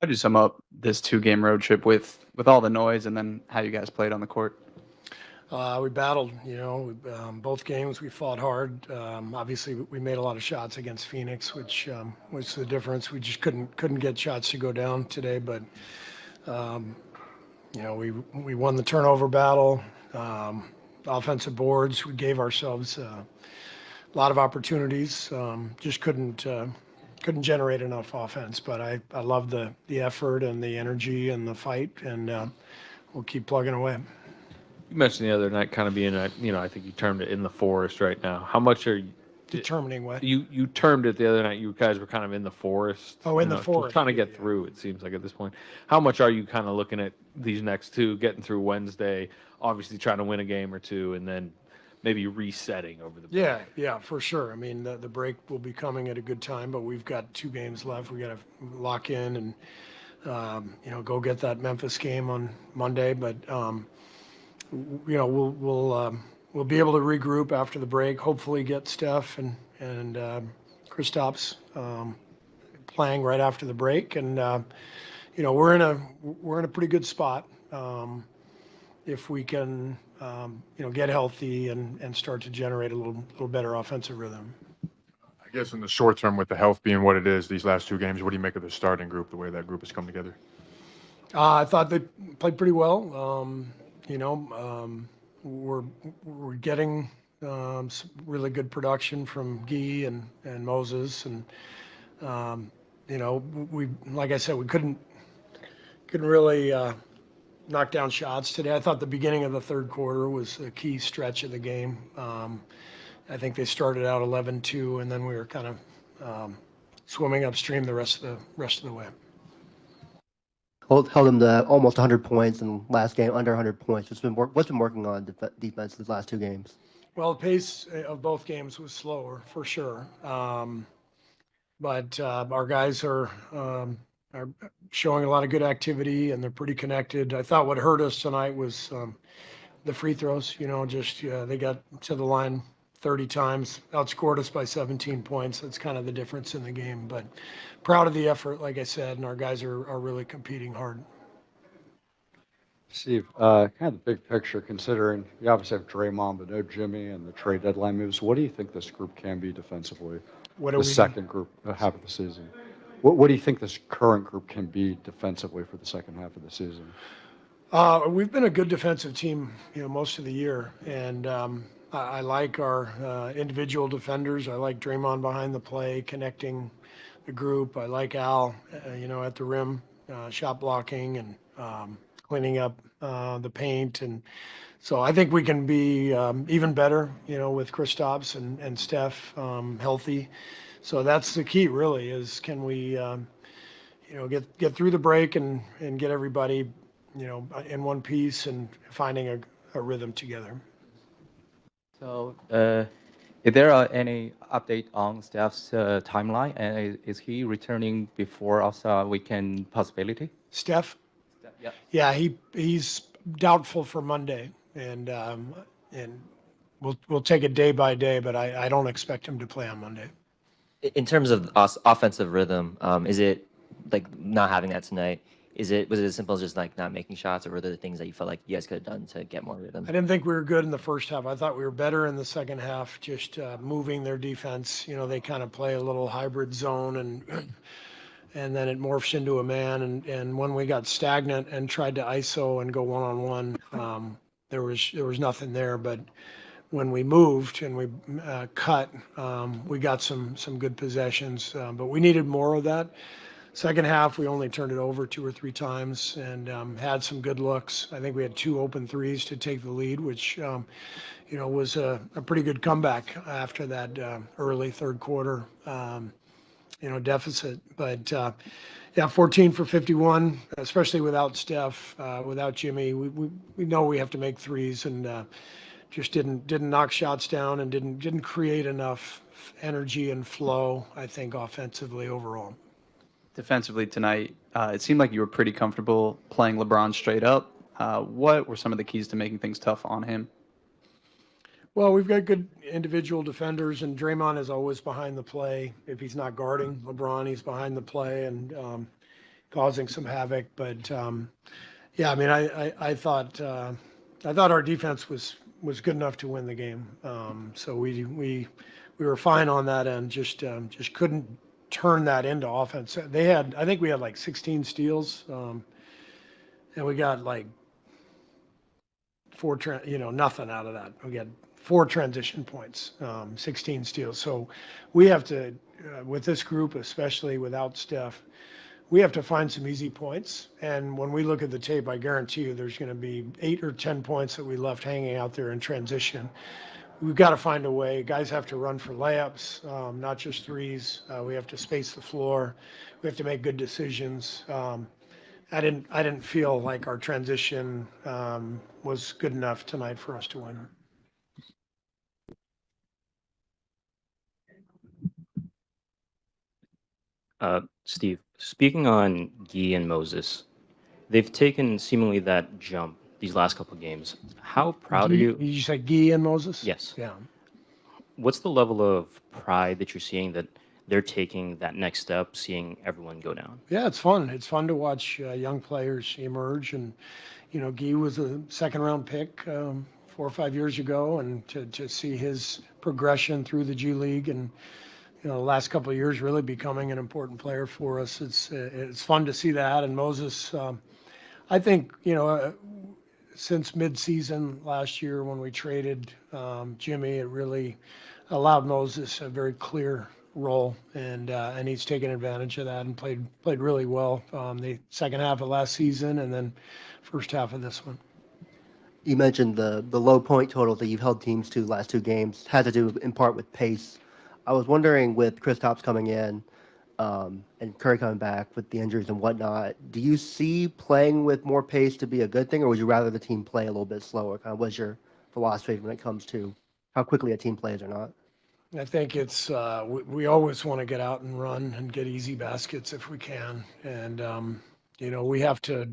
How do you sum up this two-game road trip with all the noise and then how you guys played on the court? We battled, both games we fought hard. Obviously, we made a lot of shots against Phoenix, which was the difference. We just couldn't get shots to go down today, but we won the turnover battle. Offensive boards, we gave ourselves a lot of opportunities. Just couldn't generate enough offense. But I love the effort and the energy and the fight, and we'll keep plugging away. You mentioned the other night kind of being I think you termed it in the forest right now. How much are you Determining what? you termed it the other night? You guys were kind of in the forest. Oh, in the just forest. trying to get through. It seems like at this point. How much are you kind of looking at these next two, getting through Wednesday, obviously trying to win a game or two, and then maybe resetting over the break? Yeah, for sure. I mean, the break will be coming at a good time, but we've got 2 games left. We got to lock in and go get that Memphis game on Monday. But we'll be able to regroup after the break. Hopefully, get Steph and Kristaps playing right after the break, and we're in a pretty good spot if we can get healthy and start to generate a little better offensive rhythm. I guess in the short term, with the health being what it is, these last 2 games, what do you make of the starting group, the way that group has come together? I thought they played pretty well. We're getting some really good production from Gui and Moses, and we, like I said, we couldn't really knock down shots today. I thought the beginning of the third quarter was a key stretch of the game. I think they started out 11-2, and then we were kind of swimming upstream the rest of the way. Held them to almost 100 points, and last game under 100 points. What's been working on defense these last 2 games? Well, the pace of both games was slower for sure, but our guys are showing a lot of good activity, and they're pretty connected. I thought what hurt us tonight was the free throws. They got to the line 30 times, outscored us by 17 points. That's kind of the difference in the game. But proud of the effort, like I said, and our guys are really competing hard. Steve, kind of the big picture, considering you obviously have Draymond, but no Jimmy, and the trade deadline moves, what do you think this group can be defensively? The second group, half of the season. What do you think this current group can be defensively for the second half of the season? We've been a good defensive team, most of the year, and I like our individual defenders. I like Draymond behind the play, connecting the group. I like Al, at the rim, shot blocking and cleaning up the paint. And so I think we can be even better, with Kristaps and Steph healthy. So that's the key, really, is can we, get through the break and get everybody, in one piece and finding a rhythm together. So, is there any update on Steph's timeline? And is he returning before All-Star weekend possibility? Steph? Yeah. Yeah, he's doubtful for Monday, and we'll take it day by day, but I don't expect him to play on Monday. In terms of offensive rhythm, is it like not having that tonight? Was it as simple as just like not making shots, or were there things that you felt like you guys could have done to get more rhythm? I didn't think we were good in the first half. I thought we were better in the second half, just moving their defense. They kind of play a little hybrid zone, and then it morphs into a man. And when we got stagnant and tried to ISO and go one-on-one, there was nothing there. But when we moved and we cut, we got some good possessions, but we needed more of that. Second half, we only turned it over 2 or 3 times and had some good looks. I think we had 2 open threes to take the lead, which was a pretty good comeback after that early third quarter deficit. But 14 for 51, especially without Steph, without Jimmy. We know we have to make threes, and just didn't knock shots down and didn't create enough energy and flow, I think, offensively overall. Defensively tonight, it seemed like you were pretty comfortable playing LeBron straight up. What were some of the keys to making things tough on him? Well, we've got good individual defenders, and Draymond is always behind the play. If he's not guarding LeBron, he's behind the play, and causing some havoc. But yeah, I mean, I thought our defense was good enough to win the game. So we were fine on that end. Just couldn't turn that into offense. I think we had like 16 steals, and we got like nothing out of that. We got 4 transition points, 16 steals. So we have to, with this group, especially without Steph, we have to find some easy points. And when we look at the tape, I guarantee you there's going to be 8 or 10 points that we left hanging out there in transition. We've got to find a way. Guys have to run for layups, not just threes. We have to space the floor. We have to make good decisions. I didn't feel like our transition was good enough tonight for us to win. Steve, speaking on Gui and Moses, they've taken seemingly that jump these last couple of games. How proud are you? Did you say Gui and Moses? Yes. Yeah. What's the level of pride that you're seeing that they're taking that next step, seeing everyone go down? Yeah, it's fun. It's fun to watch young players emerge. And, Gui was a second-round pick 4 or 5 years ago, and to see his progression through the G League and, the last couple of years really becoming an important player for us. It's fun to see that. And Moses, I think, since midseason last year when we traded Jimmy, it really allowed Moses a very clear role, and he's taken advantage of that and played really well the second half of last season and then first half of this one. You mentioned the low point total that you've held teams to last 2 games had to do in part with pace. I was wondering, with Kristaps coming in and Kerr coming back with the injuries and whatnot, do you see playing with more pace to be a good thing, or would you rather the team play a little bit slower? Kind of what's your philosophy when it comes to how quickly a team plays or not? I think it's we always want to get out and run and get easy baskets if we can, and we have to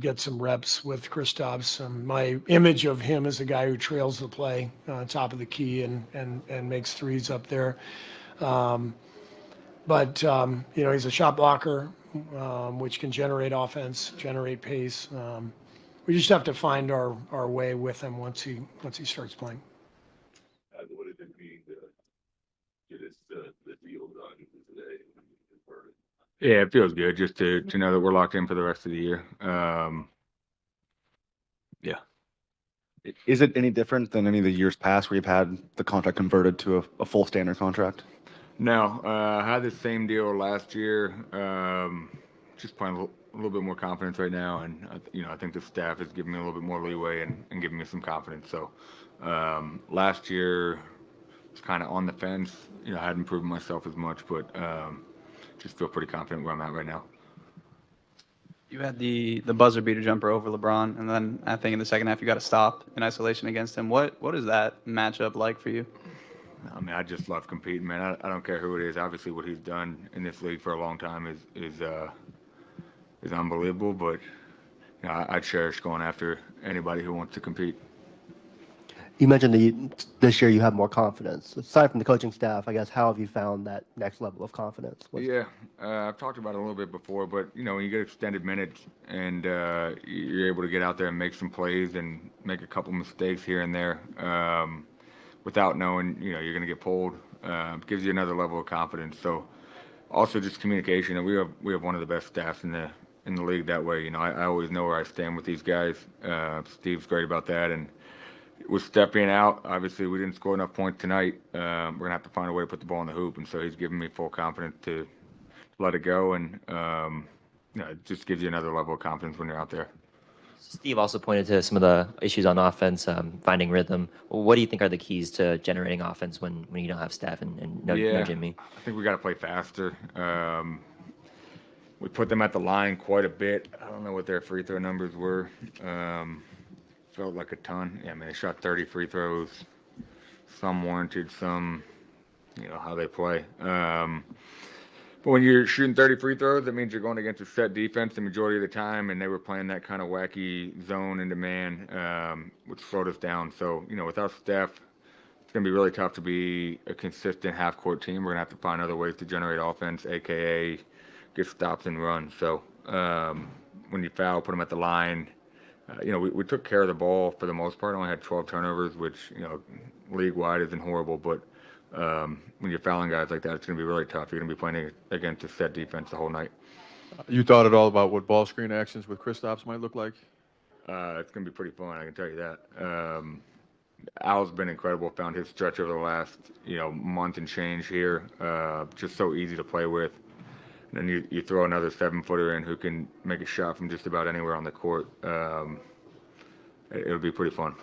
get some reps with Kristaps. My image of him is a guy who trails the play top of the key and makes threes up there. But he's a shot blocker, which can generate offense, generate pace. We just have to find our way with him once he starts playing. What did it mean to get the deal done today? Yeah, it feels good just to know that we're locked in for the rest of the year. Yeah. Is it any different than any of the years past where you've had the contract converted to a full standard contract? No, I had the same deal last year. Just playing a little bit more confidence right now, and I think the staff is giving me a little bit more leeway and giving me some confidence. So last year was kind of on the fence. I hadn't proven myself as much, but just feel pretty confident where I'm at right now. You had the buzzer beater jumper over LeBron, and then I think in the second half you got a stop in isolation against him. What is that matchup like for you? I mean, I just love competing, man. I don't care who it is. Obviously, what he's done in this league for a long time is unbelievable. But I cherish going after anybody who wants to compete. You mentioned this year you have more confidence. Aside from the coaching staff, I guess, how have you found that next level of confidence? Yeah, I've talked about it a little bit before, but when you get extended minutes and you're able to get out there and make some plays and make a couple mistakes here and there, without knowing you're going to get pulled, gives you another level of confidence. So also just communication, and we have one of the best staffs in the league that way. I always know where I stand with these guys. Steve's great about that, and with Steph being out, obviously we didn't score enough points tonight. We're gonna have to find a way to put the ball in the hoop, and so he's giving me full confidence to let it go, and it just gives you another level of confidence when you're out there. Steve also pointed to some of the issues on offense, finding rhythm. What do you think are the keys to generating offense when you don't have Steph and no Jimmy? I think we got to play faster. We put them at the line quite a bit. I don't know what their free throw numbers were. Felt like a ton. Yeah, I mean, they shot 30 free throws. Some warranted, some, how they play. But when you're shooting 30 free throws, that means you're going against a set defense the majority of the time, and they were playing that kind of wacky zone into man, which slowed us down. So, without Steph, it's going to be really tough to be a consistent half-court team. We're going to have to find other ways to generate offense, a.k.a. get stops and run. So When you foul, put them at the line. We took care of the ball for the most part. Only had 12 turnovers, which, league-wide isn't horrible. But when you're fouling guys like that, it's going to be really tough. You're going to be playing against a set defense the whole night. You thought at all about what ball screen actions with Kristaps might look like? It's going to be pretty fun, I can tell you that. Al's been incredible. Found his stretch over the last, month and change here. Just so easy to play with. And then you throw another 7-footer in who can make a shot from just about anywhere on the court. It'll be pretty fun.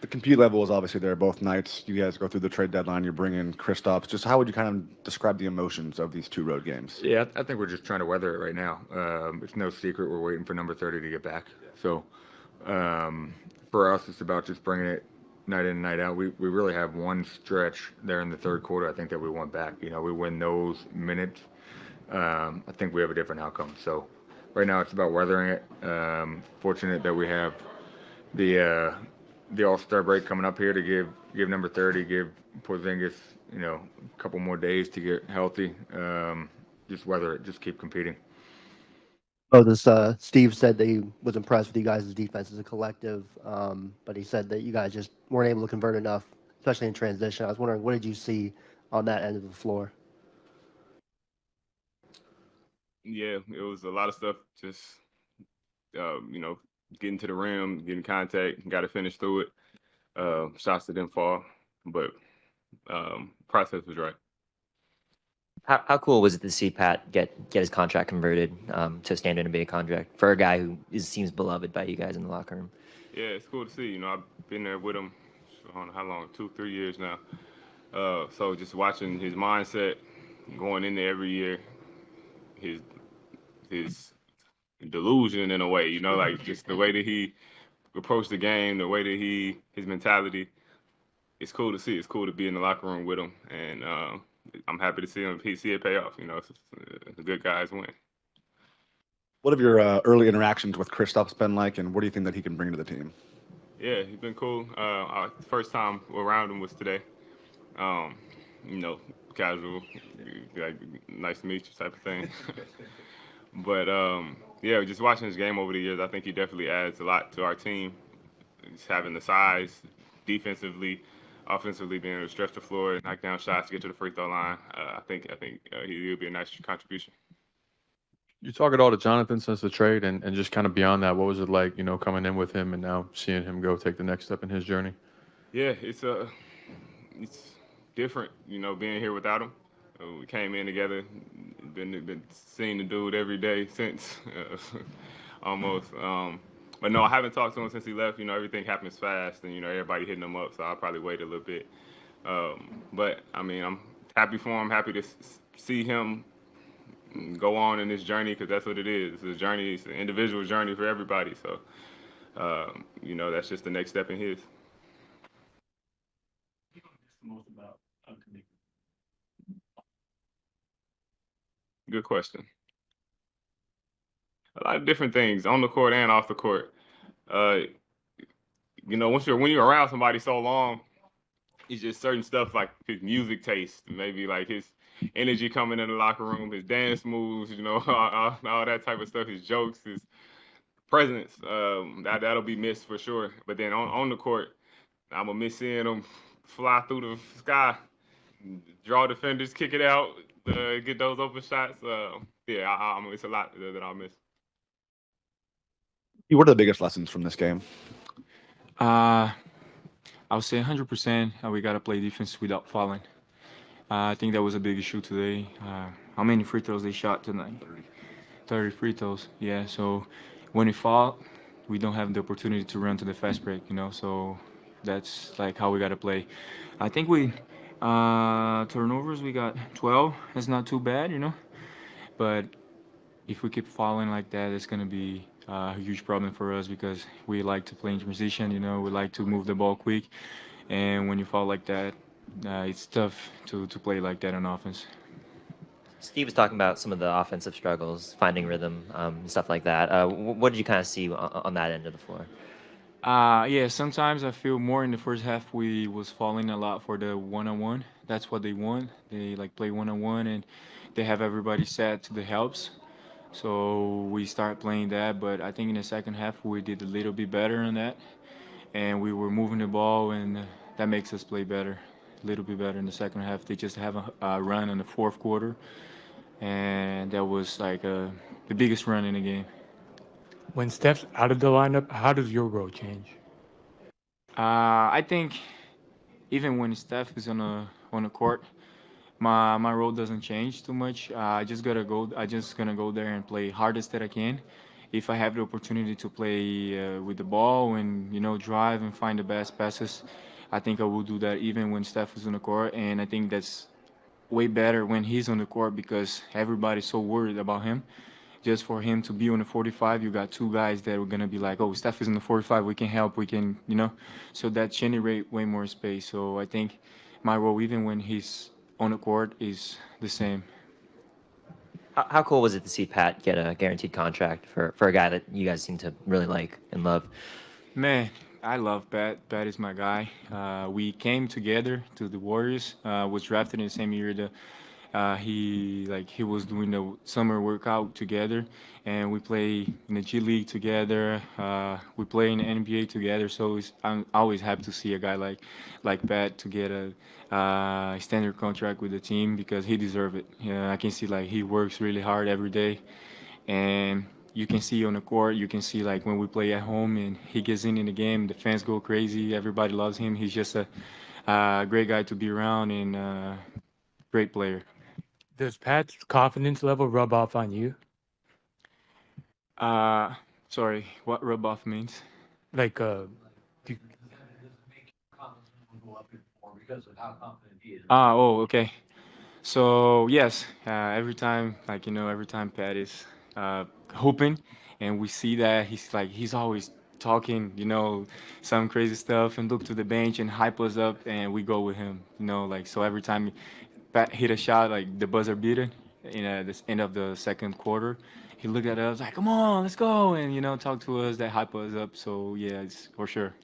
The compete level is obviously there both nights. You guys go through the trade deadline. You're bringing Kristaps. Just how would you kind of describe the emotions of these 2 road games? Yeah, I think we're just trying to weather it right now. It's no secret we're waiting for number 30 to get back. So for us, it's about just bringing it night in and night out. We really have one stretch there in the third quarter, I think, that we want back. We win those minutes. I think we have a different outcome. So right now it's about weathering it. Fortunate that we have the All-Star break coming up here to give number 30, give Porzingis, a couple more days to get healthy. Just weather it, just keep competing. Steve said that he was impressed with you guys' defense as a collective, but he said that you guys just weren't able to convert enough, especially in transition. I was wondering, what did you see on that end of the floor? Yeah, it was a lot of stuff. Just getting to the rim, getting contact, got to finish through it. Shots that didn't fall, but process was right. How cool was it to see Pat get his contract converted to a standard NBA contract for a guy who seems beloved by you guys in the locker room? Yeah, it's cool to see. I've been there with him, I don't know how long, 2-3 years now. So just watching his mindset, going in there every year, his delusion in a way, like just the way that he approached the game, the way that his mentality. It's cool to see. It's cool to be in the locker room with him, and I'm happy to see it pay off. The good guys win. What have your early interactions with Kristaps been like, and what do you think that he can bring to the team? Yeah, he's been cool. First time around him was today. Casual, like nice to meet you type of thing. But yeah, just watching his game over the years, I think he definitely adds a lot to our team. Just having the size, defensively, offensively, being able to stretch the floor, knock down shots, get to the free throw line. I think he'll be a nice contribution. You talk at all to Jonathan since the trade, and just kind of beyond that, what was it like, coming in with him and now seeing him go take the next step in his journey? Yeah, it's different, being here without him. We came in together, been seeing the dude every day since almost. But no, I haven't talked to him since he left. Everything happens fast, and everybody hitting him up, so I'll probably wait a little bit. But I mean, I'm happy for him. Happy to see him go on in this journey, because that's what it is. It's a journey. It's an individual journey for everybody. So, that's just the next step in his. Good question. A lot of different things on the court and off the court. When you're around somebody so long, it's just certain stuff like his music taste, maybe like his energy coming in the locker room, his dance moves, all that type of stuff, his jokes, his presence. That'll be missed for sure. But then on the court, I'm gonna miss seeing him fly through the sky, draw defenders, kick it out, get those open shots. It's a lot that I'll miss. What are the biggest lessons from this game? I would say 100%. We got to play defense without fouling. I think that was a big issue today. How many free throws they shot tonight? 30 free throws. Yeah, so when we foul, we don't have the opportunity to run to the fast break, so that's like how we got to play. I think we turnovers, we got 12. That's not too bad, but if we keep fouling like that, it's going to be a huge problem for us, because we like to play in transition, we like to move the ball quick, and when you foul like that, it's tough to play like that on offense. Steve was talking about some of the offensive struggles, finding rhythm, stuff like that. What did you kind of see on that end of the floor? Yeah, sometimes I feel more in the first half we was falling a lot for the one-on-one. That's what they want. They play one-on-one, and they have everybody set to the helps. So we started playing that, but I think in the second half we did a little bit better on that, and we were moving the ball, and that makes us play better, a little bit better in the second half. They just have a run in the fourth quarter, and that was like the biggest run in the game. When Steph's out of the lineup, how does your role change? I think even when Steph is on the court, my role doesn't change too much. I just gotta go. I just gonna go there and play hardest that I can. If I have the opportunity to play with the ball and drive and find the best passes, I think I will do that even when Steph is on the court. And I think that's way better when he's on the court because everybody's so worried about him. Just for him to be on the 45, you got two guys that are gonna be like, oh, Steph is in the 45, we can help, we can. So that generate way more space. So I think my role, even when he's on the court, is the same. How cool was it to see Pat get a guaranteed contract for a guy that you guys seem to really like and love? Man, I love Pat. Pat is my guy. We came together to the Warriors. Was drafted in the same year that he was doing the summer workout together, and we play in the G League together. We play in the NBA together. So I'm always happy to see a guy like Pat to get a standard contract with the team because he deserves it. I can see he works really hard every day, and you can see on the court. You can see when we play at home and he gets in the game, the fans go crazy. Everybody loves him. He's just a great guy to be around and great player. Does Pat's confidence level rub off on you? Sorry, what rub off means? Like, Oh, okay. So yes, every time every time Pat is hooping, and we see that he's always talking, some crazy stuff, and look to the bench and hype us up, and we go with him, so every time Pat hit a shot the buzzer beater in this end of the second quarter, he looked at us like, "Come on, let's go," and talk to us, that hype us up. So yeah, it's for sure.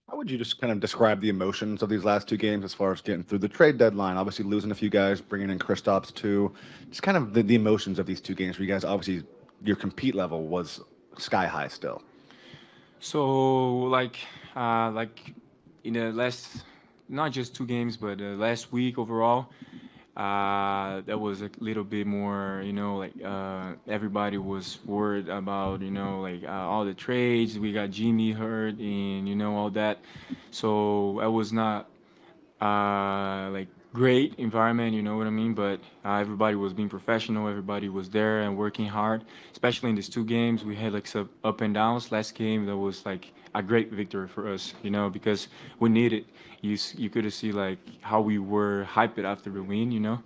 How would you just kind of describe the emotions of these last two games as far as getting through the trade deadline? Obviously losing a few guys, bringing in Kristaps too. Just kind of the emotions of these two games for you guys. Obviously, your compete level was sky high still. So like in the last, not just two games, but last week overall, that was a little bit more, everybody was worried about, all the trades. We got Jimmy hurt and, all that. So it was not, great environment, you know what I mean? But everybody was being professional. Everybody was there and working hard, especially in these two games. We had some up and downs. Last game, that was a great victory for us, because we needed. You could see how we were hyped after the win,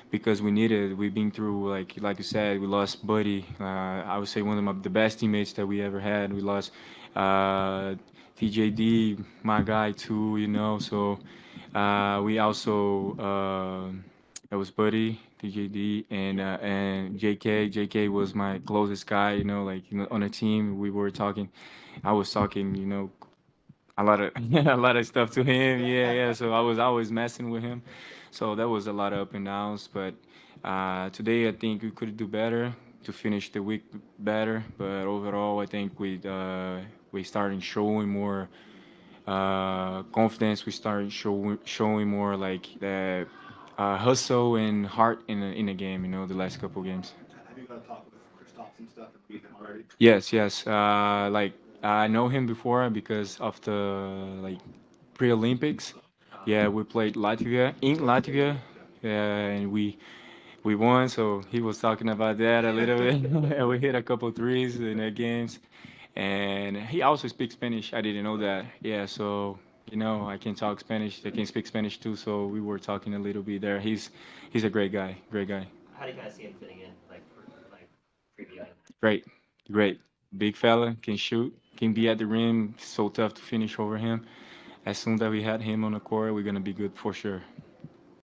because we needed. We've been through like you said, we lost Buddy. I would say one of the best teammates that we ever had. We lost TJD, my guy too, So we also it was Buddy, TJD, and JK. JK was my closest guy, on the team. We were talking. I was talking, a lot of a lot of stuff to him. Yeah. So I was always messing with him. So that was a lot of up and downs. But today I think we could do better to finish the week better. But overall, I think we started showing more confidence. We started showing more that hustle and heart in the game. The last couple games. Have you got to talk with Kristaps and stuff and beat him already? Yes. I know him before because of the pre-Olympics. Yeah, we played in Latvia, and we won. So he was talking about that a little bit, and we hit a couple threes in the games. And he also speaks Spanish. I didn't know that. Yeah, so I can talk Spanish. I can speak Spanish too. So we were talking a little bit there. He's a great guy. Great guy. How do you kind of see him fitting in, preview? Great. Big fella, can shoot, can be at the rim. So tough to finish over him. As soon as we had him on the court, we're gonna be good for sure.